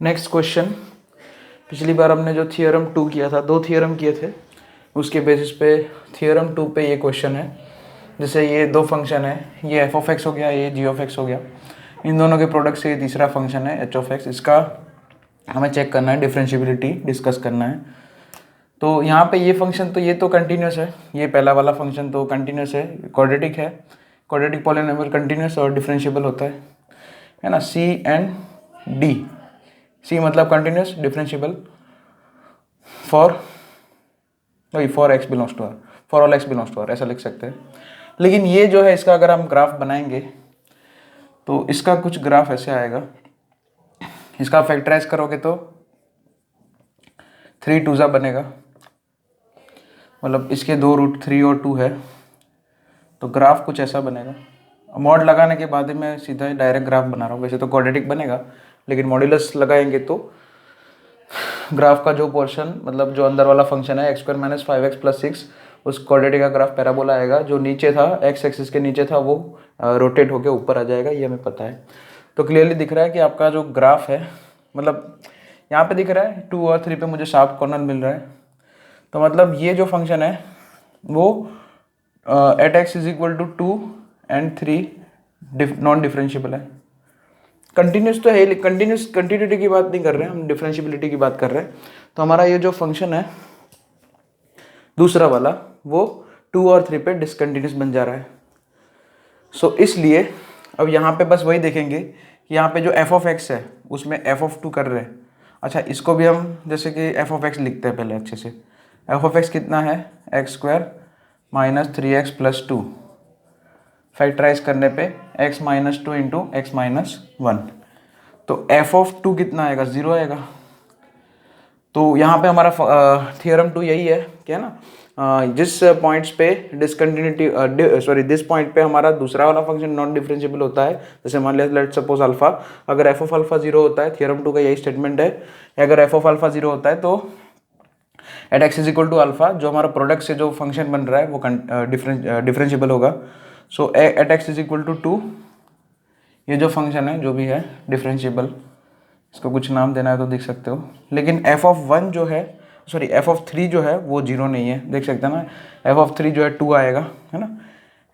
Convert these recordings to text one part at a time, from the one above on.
Next question, पिछली बार हमने जो थियरम 2 किया था, 2 थियरम किए थे, उसके बेसिस पे थियरम 2 पे ये क्वेश्चन है। जैसे ये दो फंक्शन है, ये एफ ऑफ एक्स हो गया, ये जी ऑफ एक्स हो गया, इन दोनों के प्रोडक्ट से ये तीसरा फंक्शन है एच ऑफ एक्स, इसका हमें चेक करना है, डिफरेंशियबिलिटी डिस्कस करना है। तो यहाँ पे ये फंक्शन तो ये तो कंटिन्यूस है, ये पहला वाला फंक्शन तो कंटिन्यूस है, क्वाड्रेटिक है, क्वाड्रेटिक पॉलिनोमियल कंटिन्यूस और डिफरेंशिएबल होता है ना। सी एंड डी, सी मतलब continuous, differentiable for x belongs to r, for all x belongs to r, ऐसा लिख सकते हैं। लेकिन ये जो है इसका अगर हम ग्राफ बनाएंगे तो इसका कुछ ग्राफ ऐसे आएगा, इसका फैक्टराइज करोगे तो 3 2 बनेगा, मतलब इसके 2 रूट 3 और 2 है, तो ग्राफ कुछ ऐसा बनेगा। मॉड लगाने के बाद ही मैं सीधा डायरेक्ट ग्राफ बना रहा हूँ, वैसे तो क्वाड्रेटिक बनेगा, लेकिन मॉड्यूलस लगाएंगे तो ग्राफ का जो पोर्शन, मतलब जो अंदर वाला फंक्शन है x² - 5x + 6, उस क्वाड्रेटिक का ग्राफ पैराबोला आएगा। जो नीचे था, x एक्सिस के नीचे था, वो रोटेट होकर ऊपर आ जाएगा, ये हमें पता है। तो क्लियरली दिख रहा है कि आपका जो ग्राफ है, मतलब यहाँ पे दिख रहा है 2 और 3 पे मुझे शार्प कॉर्नर मिल रहा है, तो मतलब ये जो फंक्शन है वो at x = 2 and 3 non differentiable है। कंटिन्यूस तो है, कंटिन्यूस कंटिन्यूटी की बात नहीं कर रहे हैं हम, डिफरेंशिएबिलिटी की बात कर रहे हैं। तो हमारा ये जो फंक्शन है दूसरा वाला, वो 2 और 3 पे डिसकंटिन्यूस बन जा रहा है। सो इसलिए अब यहाँ पे बस वही देखेंगे कि यहाँ पे जो एफ ऑफ एक्स है उसमें एफ ऑफ 2 कर रहे हैं। अच्छा, इसको भी हम जैसे कि एफ ऑफ एक्स लिखते हैं पहले अच्छे से। एफ ऑफ एक्स कितना है, x² - 3x + 2, फैक्टराइज करने पे x - 2 × x - 1, तो एफ ऑफ 2 कितना आएगा, 0 आएगा। तो यहाँ पे हमारा थियरम 2 यही है, क्या है ना, जिस पॉइंट्स पे डिसकंटिन्यूटी दिस पॉइंट पे हमारा दूसरा वाला फंक्शन नॉन डिफरेंशिएबल होता है, जैसे मान लिया लेट्स सपोज अल्फा, अगर एफ ऑफ अल्फा 0 होता है, थियरम 2 का यही स्टेटमेंट है, अगर एफ ऑफ अल्फा 0 होता है तो एट x = अल्फा, जो हमारा प्रोडक्ट से जो फंक्शन बन रहा है वो डिफरेंशिएबल होगा। सो एट x = 2, ये जो फंक्शन है जो भी है डिफरेंशिएबल, इसको कुछ नाम देना है तो देख सकते हो। लेकिन एफ ऑफ 1 जो है, सॉरी एफ ऑफ 3 जो है वो 0 नहीं है, देख सकते हैं ना। एफ ऑफ 3 जो है 2 आएगा, है ना।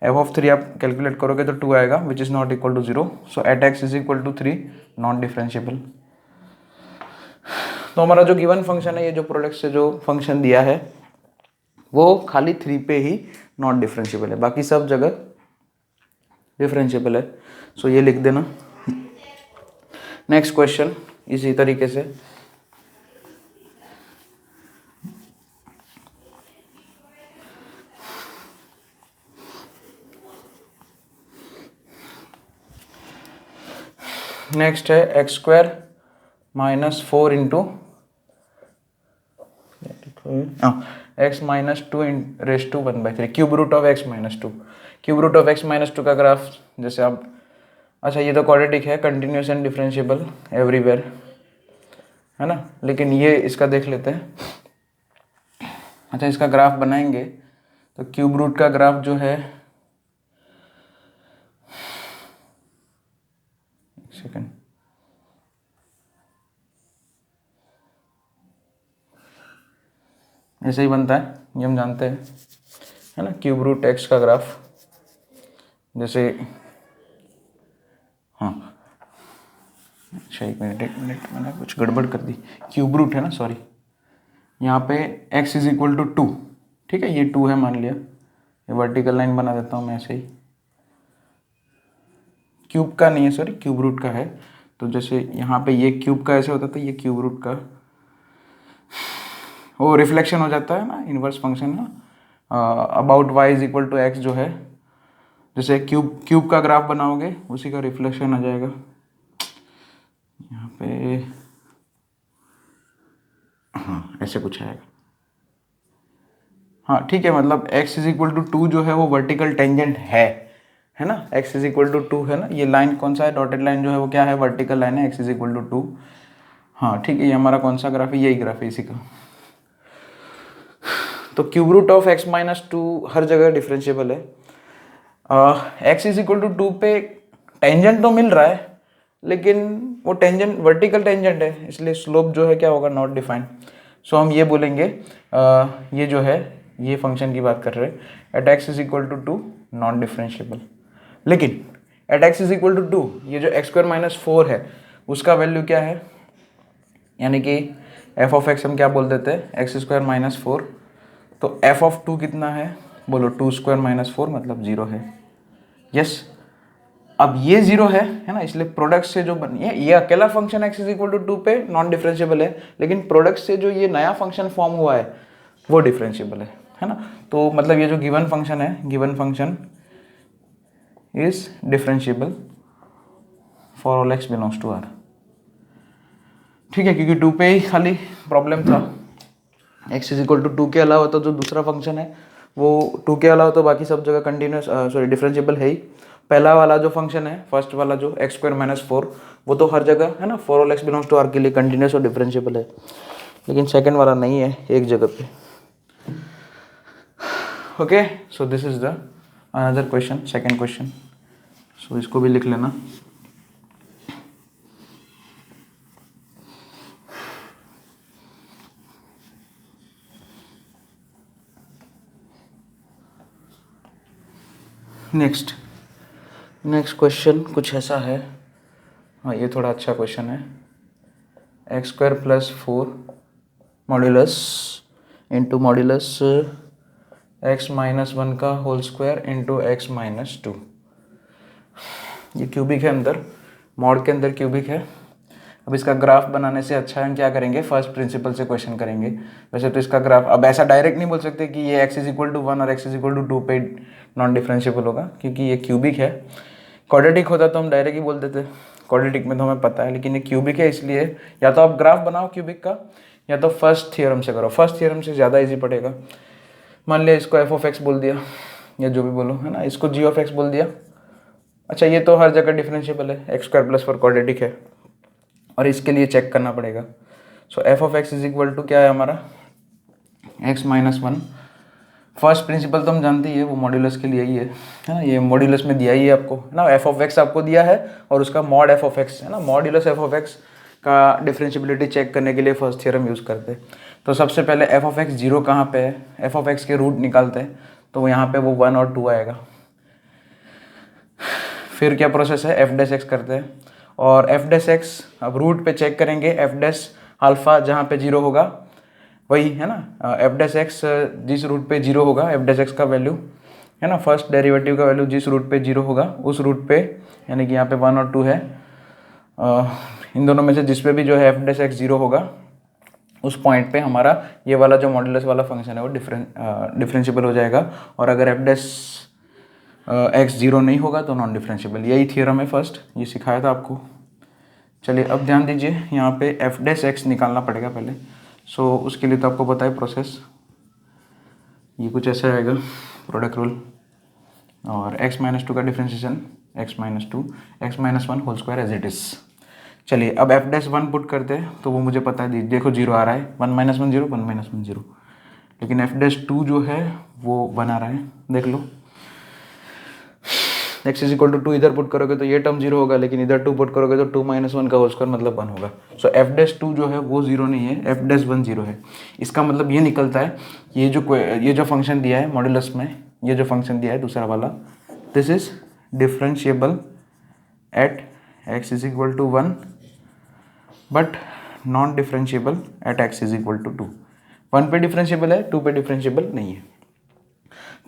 एफ ऑफ 3 आप कैलकुलेट करोगे तो 2 आएगा, which is not equal to 0। So at x = 3 non differentiable. तो हमारा जो गिवन फंक्शन है, ये जो प्रोडक्ट से जो फंक्शन दिया है वो खाली 3 पे ही नॉट डिफरेंशिएबल है, बाकी सब जगह डिफरेंशिएबल है। सो ये लिख देना। नेक्स्ट क्वेश्चन इसी तरीके से, नेक्स्ट है x² - 4 x - 2 cube root of x - 2, cube root of x - 2 का ग्राफ जैसे आप, अच्छा ये तो क्वाड्रेटिक है, कंटिन्यूस एंड डिफरेंशिएबल एवरीवेयर, है ना। लेकिन ये इसका देख लेते हैं। अच्छा, इसका ग्राफ बनाएंगे तो क्यूब रूट का ग्राफ जो है, एक सेकेंड, ऐसे ही बनता है, ये हम जानते हैं, है ना। क्यूब रूट x का ग्राफ जैसे, हाँ अच्छा एक मिनट मैंने कुछ गड़बड़ कर दी, क्यूब रूट है ना, सॉरी, यहाँ पे x = 2, ठीक है, ये 2 है मान लिया, ये वर्टिकल लाइन बना देता हूँ मैं ऐसे ही, क्यूब का नहीं है सॉरी, क्यूब रूट का है। तो जैसे यहाँ पे ये क्यूब का ऐसे होता था, ये क्यूब रूट का वो रिफ्लेक्शन हो जाता है ना, इनवर्स फंक्शन ना, अबाउट y = x जो है, जैसे क्यूब का ग्राफ बनाओगे उसी का रिफ्लेक्शन आ जाएगा यहाँ पे, हाँ ऐसे कुछ आएगा, हाँ ठीक है। मतलब x = 2 जो है वो वर्टिकल टेंजेंट है ना, x = 2 है ना, ये लाइन कौन सा है, डॉटेड लाइन जो है वो क्या है, वर्टिकल लाइन है, x = 2, हाँ ठीक है। ये हमारा कौन सा ग्राफ है, यही ग्राफ है इसी का। तो क्यूब रूट ऑफ x - 2 हर जगह डिफरेंशिएबल है। x = 2 पे टेंजेंट तो मिल रहा है, लेकिन वो टेंजेंट वर्टिकल टेंजेंट है, इसलिए स्लोप जो है क्या होगा, नॉट डिफाइंड। सो हम ये बोलेंगे ये जो है ये फंक्शन की बात कर रहे हैं, at x is equal to 2 non differentiable. लेकिन at x is equal to 2 ये जो एक्स स्क्वायर माइनस 4 है उसका वैल्यू क्या है, यानी कि एफ ऑफ एक्स हम क्या बोल देते हैं, एक्स स्क्वायर माइनस 4। तो एफ ऑफ 2 कितना है, बोलो 2 स्क्वायर माइनस 4 मतलब 0 है। यस अब ये 0 है ना, इसलिए प्रोडक्ट से जो बन ये अकेला function x is equal to 2 पे नॉन डिफरेंशिएबल है, लेकिन प्रोडक्ट से जो ये नया फंक्शन फॉर्म हुआ है वो डिफरेंशिएबल है ना। तो मतलब ये जो गिवन फंक्शन है, given function is differentiable for all x belongs to r। ठीक है, क्योंकि 2 पे ही खाली प्रॉब्लम था, x इज इक्वल टू 2 के अलावा तो जो दूसरा फंक्शन है वो 2 के अलावा तो बाकी सब जगह कंटिन्यूस सॉरी डिफरेंशिएबल है ही। पहला वाला जो फंक्शन है, फर्स्ट वाला जो एक्स स्क्वायर माइनस 4, वो तो हर जगह है ना, for all x belongs to are के लिए कंटिन्यूस और डिफरेंशिएबल है, लेकिन सेकंड वाला नहीं है एक जगह पे। Okay, so this is the another question, second question. So इसको भी लिख लेना। नेक्स्ट क्वेश्चन कुछ ऐसा है, हाँ ये थोड़ा अच्छा क्वेश्चन है। X square plus 4 modulus into modulus x minus 1 का whole square into x minus 2। ये क्यूबिक है, अंदर मॉड के अंदर क्यूबिक है। अब इसका ग्राफ बनाने से अच्छा हम क्या करेंगे, फर्स्ट प्रिंसिपल से क्वेश्चन करेंगे। वैसे तो इसका ग्राफ अब ऐसा डायरेक्ट नहीं बोल सकते कि ये x इज इक्वल टू 1 और x इज इक्वल टू 2 पे नॉन डिफरेंशिएबल होगा, क्योंकि ये क्यूबिक है। क्वाड्रेटिक होता तो हम डायरेक्ट ही बोल देते, क्वाड्रेटिक में तो हमें पता है, लेकिन ये क्यूबिक है इसलिए या तो आप ग्राफ बनाओ क्यूबिक का या तो फर्स्ट थियरम से करो। फर्स्ट थियरम से ज़्यादा ईजी पड़ेगा। मान लिया इसको एफ ऑफ एक्स बोल दिया या जो भी बोलो है ना, इसको जी ऑफ एक्स बोल दिया। अच्छा ये तो हर जगह डिफरेंशिएबल है, एक्स स्क्वायर प्लस 4 क्वाड्रेटिक है और इसके लिए चेक करना पड़ेगा। So f of x is equal to क्या है हमारा, एक्स माइनस 1। फर्स्ट प्रिंसिपल तो हम जानते ही है, वो मॉड्यूलस के लिए ही है ना, ये मॉड्यूलस में दिया ही है आपको है ना, एफ ऑफ एक्स आपको दिया है और उसका मॉड एफ ऑफ एक्स है ना, मॉड्यूलस एफ ऑफ एक्स का डिफरेंशिएबिलिटी चेक करने के लिए फर्स्ट थ्योरम यूज़ करते हैं। तो सबसे पहले एफ ऑफ एक्स 0 कहाँ पे है, एफ ऑफ एक्स के रूट निकालते हैं, तो यहाँ पे वो 1 और 2 आएगा। फिर क्या प्रोसेस है, एफ डैश एक्स करते हैं और एफ डैश एक्स अब रूट पे चेक करेंगे, एफ डैश अल्फा जहाँ पे 0 होगा वही है ना, एफ डैश एक्स जिस रूट पे 0 होगा, एफ डैश एक्स का वैल्यू है ना, फर्स्ट डेरिवेटिव का वैल्यू जिस रूट पे 0 होगा उस रूट पे, यानी कि यहाँ पे 1 और 2 है, इन दोनों में से जिस पे भी जो है एफ डैश एक्स 0 होगा उस पॉइंट पे हमारा ये वाला जो मॉड्यूलस वाला फंक्शन है वो डिफरेंशिएबल हो जाएगा। और अगर एफ डैश एक्स 0 नहीं होगा तो नॉन डिफरेंशिएबल। यही थियरम है फर्स्ट, ये सिखाया था आपको। चलिए अब ध्यान दीजिए, यहाँ पे एफ डैश एक्स निकालना पड़ेगा पहले। सो उसके लिए तो आपको पता है प्रोसेस, ये कुछ ऐसा आएगा प्रोडक्ट रूल और x माइनस 2 का differentiation x minus 2 x minus 1 whole square as it is. चलिए अब एफ डैश 1 पुट करते हैं तो वो मुझे पता है, देखो 0 आ रहा है, 1 माइनस 1 0 1 माइनस 1 0, लेकिन एफ डैश 2 जो है वो 1 आ रहा है, देख लो। x इज इक्वल टू 2 इधर पुट करोगे तो ये टर्म 0 होगा, लेकिन इधर 2 पुट करोगे तो 2 माइनस 1 का होल स्क्वायर मतलब 1 होगा। सो एफ डैश 2 जो है वो 0 नहीं है, एफ डैश 1 0 है। इसका मतलब ये निकलता है, ये जो फंक्शन दिया है मॉड्यूलस में, ये जो फंक्शन दिया है दूसरा वाला, this is differentiable at x is equal to 1 but non differentiable at x is equal to 2। 1 पे डिफरेंशिएबल है, 2 पे डिफरेंशिएबल नहीं है।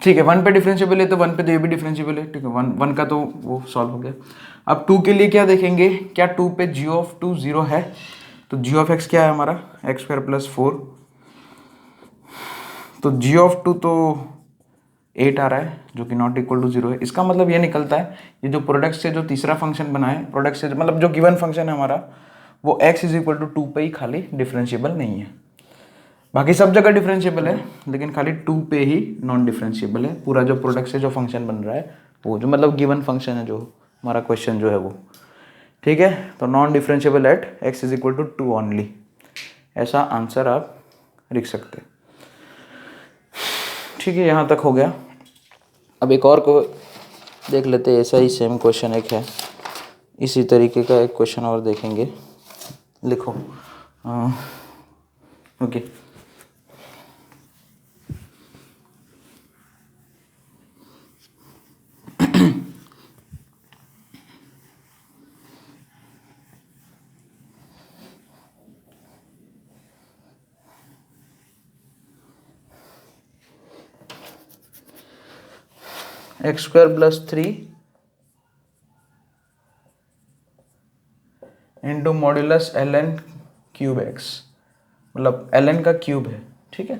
ठीक है, 1 पे डिफरेंशिएबल है तो 1 पे तो ये भी डिफरेंशिएबल है, ठीक है, 1 का तो वो सॉल्व हो गया। अब 2 के लिए क्या देखेंगे, क्या 2 पे जी ऑफ 2 0 है, तो जी ऑफ एक्स क्या है हमारा, एक्स स्क्वायर प्लस 4, तो जी ऑफ 2 तो 8 आ रहा है जो कि नॉट इक्वल टू 0 है। इसका मतलब ये निकलता है, ये जो प्रोडक्ट से जो तीसरा फंक्शन बना है, प्रोडक्ट से मतलब जो गिवन फंक्शन है हमारा, वो x इज इक्वल टू 2 पे ही खाली डिफरेंशिएबल नहीं है, बाकी सब जगह डिफरेंशिएबल है, लेकिन खाली 2 पे ही नॉन डिफरेंशिएबल है। पूरा जो प्रोडक्ट से जो फंक्शन बन रहा है वो जो मतलब गिवन फंक्शन है, जो हमारा क्वेश्चन जो है वो, ठीक है। तो non differentiable at x is equal to 2 only, ऐसा आंसर आप लिख सकते हैं। ठीक है, यहाँ तक हो गया। अब एक और को देख लेते हैं, ऐसा ही सेम क्वेश्चन एक है, इसी तरीके का एक क्वेश्चन और देखेंगे, लिखो। Okay, x square plus 3 into modulus ln cube x, मतलब ln का क्यूब है, ठीक है,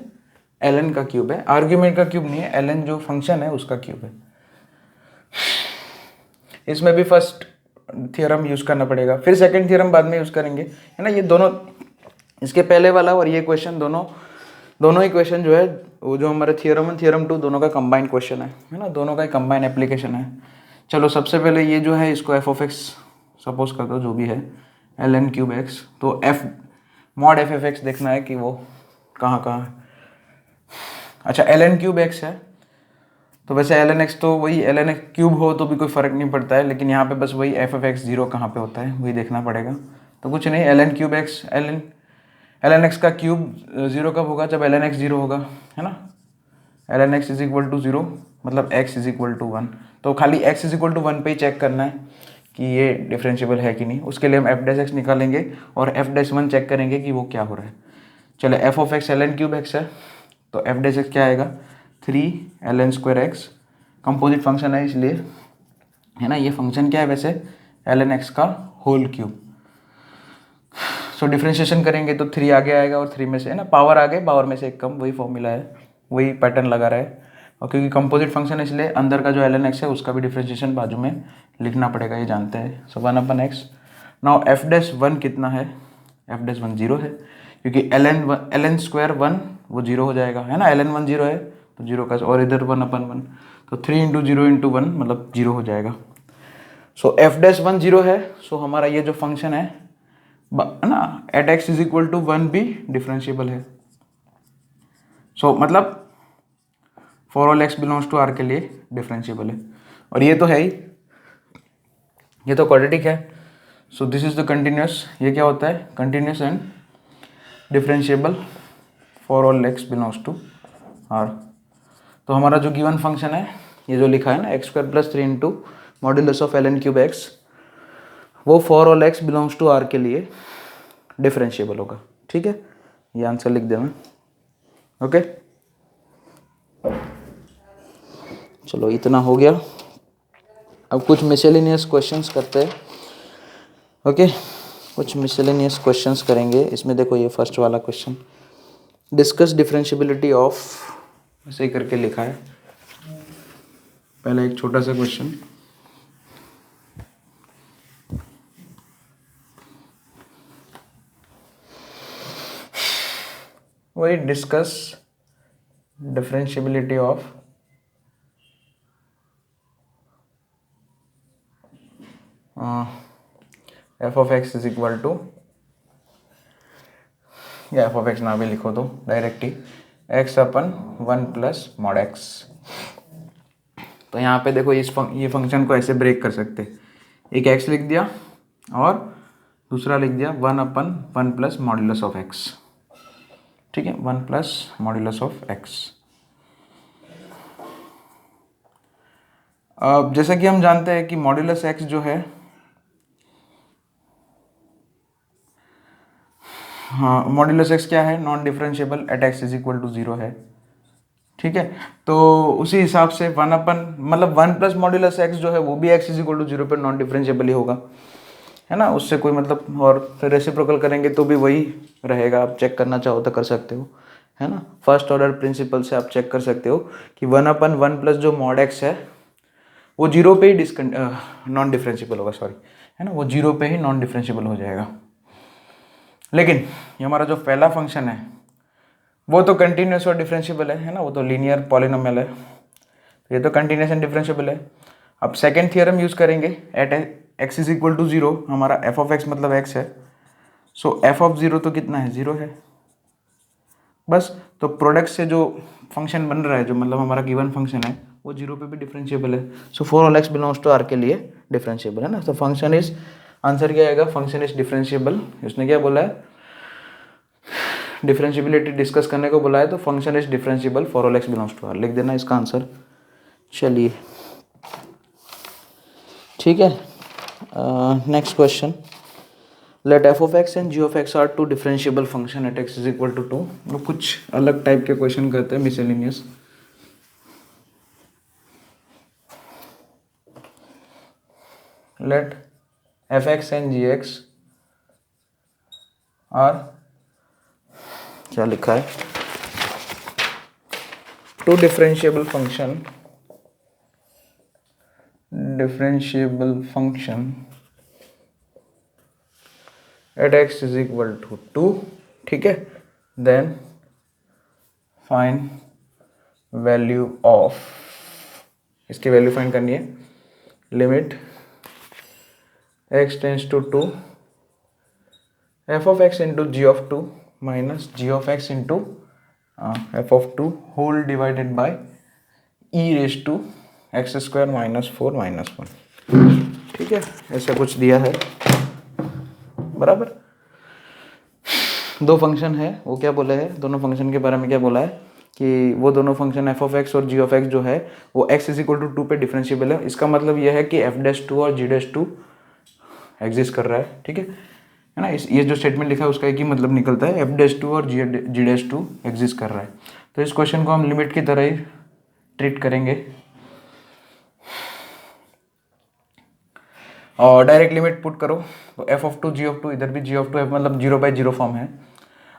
ln का क्यूब है, आर्ग्यूमेंट का क्यूब नहीं है, ln जो फंक्शन है उसका क्यूब है। इसमें भी फर्स्ट थियरम यूज करना पड़ेगा, फिर सेकंड थियरम बाद में यूज करेंगे, है ना। ये दोनों, इसके पहले वाला और ये क्वेश्चन दोनों ही क्वेश्चन जो है वो जो हमारे थियरम 1 थियरम 2 दोनों का कंबाइंड क्वेश्चन है ना, दोनों का कंबाइंड एप्लीकेशन है। चलो सबसे पहले ये जो है इसको एफ ऑफ एक्स सपोज कर दो, जो भी है ln क्यूब एक्स, तो F mod F F x देखना है कि वो कहाँ है। अच्छा ln क्यूब एक्स है, तो वैसे ln x तो वही ln x क्यूब हो तो भी कोई फ़र्क नहीं पड़ता है, लेकिन यहाँ पे बस वही एफ एफ एक्स जीरो कहाँ पे होता है वही देखना पड़ेगा। तो कुछ नहीं, ln cube x ln x का क्यूब जीरो कब होगा, जब ln x जीरो होगा, है ना। ln x is equal to zero मतलब x इज इक्वल टू 1, तो खाली x इज इक्वल टू 1 पे ही चेक करना है कि ये डिफरेंशिएबल है कि नहीं। उसके लिए हम एफ डैश एक्स निकालेंगे और एफ डैश 1 चेक करेंगे कि वो क्या हो रहा है। चलो F of x ln cube x है, तो एफ डैश एक्स क्या आएगा 3 ln square x, composite function है इसलिए, है ना। ये फंक्शन क्या है वैसे ln x का होल क्यूब। सो डिफ्रेंशिएशन करेंगे तो 3 आगे आएगा और 3 में से, है ना, पावर आगे पावर में से एक कम, वही फॉर्मूला है, वही पैटर्न लगा रहा है। और क्योंकि कंपोजिट फंक्शन है इसलिए अंदर का जो ln x है उसका भी डिफ्रेंशिएशन बाजू में लिखना पड़ेगा, ये जानते हैं। सो 1/x। नाउ एफ डैश 1 कितना है, एफ डैश 1 जीरो है, क्योंकि ln स्क्वायर 1 वो जीरो हो जाएगा, है ना, ln 1 जीरो है तो जीरो का, और इधर 1/1, तो 3 इंटू जीरो इंटू 1 मतलब जीरो हो जाएगा। सो एफ डैश 1 जीरो है, सो हमारा ये जो फंक्शन है ना at x is equal to 1 भी डिफरेंशिएबल है। सो मतलब for all x belongs to are के लिए डिफरेंशिएबल है, और ये तो है ही, ये तो क्वाड्रेटिक है। So this is the continuous, ये क्या होता है continuous and differentiable for all x belongs to r. तो हमारा जो गिवन फंक्शन है ये जो लिखा है ना x square plus 3 into modulus of ln cube x, वो for all x belongs to are के लिए डिफरेंशिएबल होगा, ठीक है। ये आंसर लिख देना, ओके। चलो इतना हो गया, अब कुछ मिसलेनियस क्वेश्चंस करते हैं, ओके। कुछ मिसलेनियस क्वेश्चंस करेंगे। इसमें देखो ये फर्स्ट वाला क्वेश्चन, डिस्कस डिफरेंशिएबिलिटी ऑफ, ऐसे ही करके लिखा है। पहले एक छोटा सा क्वेश्चन, वही discuss differentiability of f of x is equal to, या एफ ऑफ एक्स ना भी लिखो तो डायरेक्ट ही एक्स अपन 1 प्लस मॉड एक्स। तो यहाँ पे देखो ये फंक्शन को ऐसे ब्रेक कर सकते, एक एक्स लिख दिया और दूसरा लिख दिया 1/1 प्लस मॉड्यूलस ऑफ एक्स, ठीक है, 1 प्लस मॉड्यूलस ऑफ एक्स। अब जैसा कि हम जानते हैं कि मॉड्यूलस एक्स जो है, हाँ मॉड्यूलस एक्स क्या है, non differentiable at x is equal to 0 है, ठीक है। तो उसी हिसाब से 1/, मतलब 1 प्लस मॉड्यूलस एक्स जो है वो भी एक्स इज इक्वल टू 0 पर नॉन डिफरेंशिएबल ही होगा, है ना, उससे कोई मतलब, और फिर रेसिप्रोकल करेंगे तो भी वही रहेगा। आप चेक करना चाहो तो कर सकते हो, है ना, फर्स्ट ऑर्डर प्रिंसिपल से आप चेक कर सकते हो कि 1/1 प्लस जो मॉड एक्स है वो 0 पे ही नॉन डिफरेंशिएबल होगा, सॉरी, है ना, वो 0 पे ही नॉन डिफरेंशिएबल हो जाएगा। लेकिन ये हमारा जो पहला फंक्शन है वो तो कंटिन्यूस और डिफरेंशिएबल है ना, वो तो लीनियर पॉलिनोमियल है, तो ये तो कंटिन्यूस एंड डिफरेंशिएबल है। अब सेकेंड थियरम यूज करेंगे, at x is equal to 0, हमारा एफ ऑफ एक्स मतलब एक्स है, सो एफ ऑफ 0 तो कितना है 0 है बस। तो प्रोडक्ट से जो फंक्शन बन रहा है, जो मतलब हमारा गिवन फंक्शन है वो 0 पे भी डिफरेंशिएबल है। So for all x belongs to are के लिए डिफरेंशिएबल, है ना। तो फंक्शन इज, आंसर क्या आएगा, फंक्शन इज डिफरेंशिएबल। उसने क्या बोला है, डिफरेंशिएबिलिटी डिस्कस करने को बोला है, तो function is differentiable for all x belongs to r, लिख देना इसका आंसर। चलिए ठीक है, next question, let f of x and g of x are two differentiable function at x is equal to 2। वो कुछ अलग टाइप के क्वेश्चन करते हैं, miscellaneous. Let f x and g x are, क्या लिखा है, two differentiable function at x is equal to 2, ठीक है। देन फाइंड वैल्यू ऑफ, इसकी वैल्यू फाइंड करनी है, limit x tends to 2 f of x into g of 2 minus g of x into f of 2 whole divided by e raise to x square minus 4 minus 1, ठीक है। ऐसा कुछ दिया है, बराबर। दो फंक्शन है, वो क्या बोला है, दोनों फंक्शन के बारे में क्या बोला है कि वो दोनों फंक्शन एफ ऑफ एक्स और जी ऑफ एक्स जो है वो एक्स इज इक्वल टू 2 पे डिफरेंशिएबल है। इसका मतलब ये है कि एफ डैश 2 और जी डैश 2 एग्जिस्ट कर रहा है, ठीक है ना। ये जो स्टेटमेंट लिखा है उसका एक ही मतलब निकलता है, एफ डैश 2 और जी डैश 2 एग्जिस्ट कर रहा है। तो इस क्वेश्चन को हम लिमिट की तरह ही ट्रीट करेंगे और डायरेक्ट लिमिट पुट करो, तो एफ ऑफ 2 जी ऑफ 2, इधर भी जी ऑफ 2 मतलब 0/0 फॉर्म है।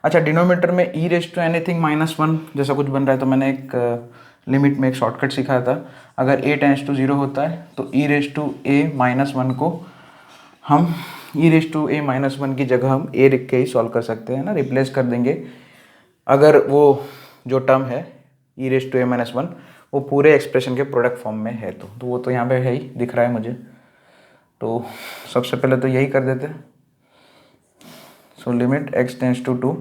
अच्छा, डिनोमीटर में ई रेज टू एनीथिंग -1 जैसा कुछ बन रहा है, तो मैंने एक लिमिट में एक शॉर्टकट सिखाया था, अगर a टेंस टू 0 होता है तो ई रेज टू a -1 को हम ई रेज टू a -1 की जगह हम a लिख के ही सॉल्व कर सकते हैं ना, रिप्लेस कर देंगे। अगर वो जो टर्म है ई रेज टू a -1 वो पूरे एक्सप्रेशन के प्रोडक्ट फॉर्म में है तो वो तो यहाँ पे है ही, दिख रहा है मुझे। तो सबसे पहले तो यही कर देते हैं। So limit x tends to 2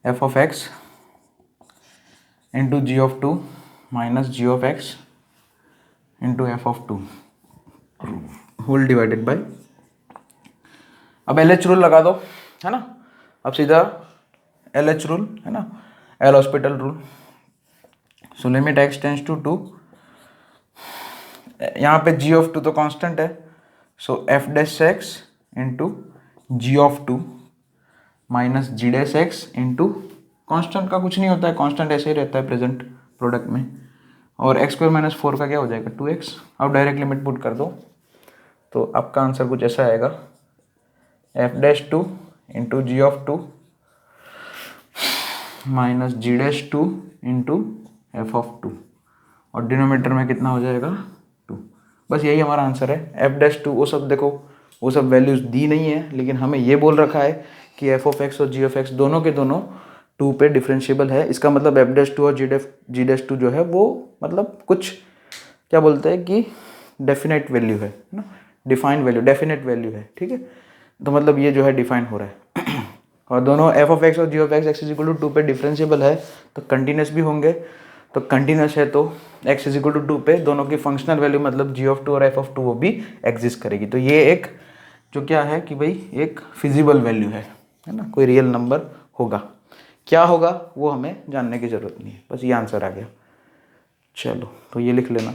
f of x into g of 2 minus g of x into f of 2 whole divided by, अब LH रूल लगा दो, है ना। अब सीधा LH रूल, है ना, L'Hospital rule. So limit x tends to 2, यहाँ पे g ऑफ 2 तो कांस्टेंट है, so f dash x into g of 2 minus g dash x into, constant का कुछ नहीं होता है, कांस्टेंट ऐसे ही रहता है प्रेजेंट प्रोडक्ट में, और x स्क्वायर माइनस 4 का क्या हो जाएगा 2x। अब डायरेक्ट लिमिट पुट कर दो, तो आपका आंसर कुछ ऐसा आएगा, f dash 2 into g of 2 minus g dash 2 into f of 2, और डिनोमीटर में कितना हो जाएगा 2। बस यही हमारा आंसर है। f डैश 2 वो सब देखो, वो सब वैल्यूज दी नहीं है, लेकिन हमें ये बोल रखा है कि एफ ऑफ एक्स और जी ऑफ एक्स दोनों के दोनों 2 पे डिफरेंशिएबल है। इसका मतलब एफ डैश 2 और जी डैश 2 जो है वो मतलब कुछ क्या बोलते हैं कि डेफिनेट वैल्यू है ना, डिफाइंड वैल्यू, डेफिनेट वैल्यू है, ठीक है। तो मतलब ये जो है डिफाइन हो रहा है और दोनों एफ ऑफ एक्स और g of x x is equal to 2 पे डिफरेंशिएबल है, तो कंटिन्यूस भी होंगे। तो कंटिन्यूस है तो x इज इक्वल टू 2 पे दोनों की फंक्शनल वैल्यू मतलब g ऑफ 2 और f ऑफ 2 वो भी एग्जिस्ट करेगी। तो ये एक जो क्या है कि भाई एक फिजिबल वैल्यू है ना, कोई रियल नंबर होगा। क्या होगा वो हमें जानने की ज़रूरत नहीं है, बस ये आंसर आ गया। चलो तो ये लिख लेना।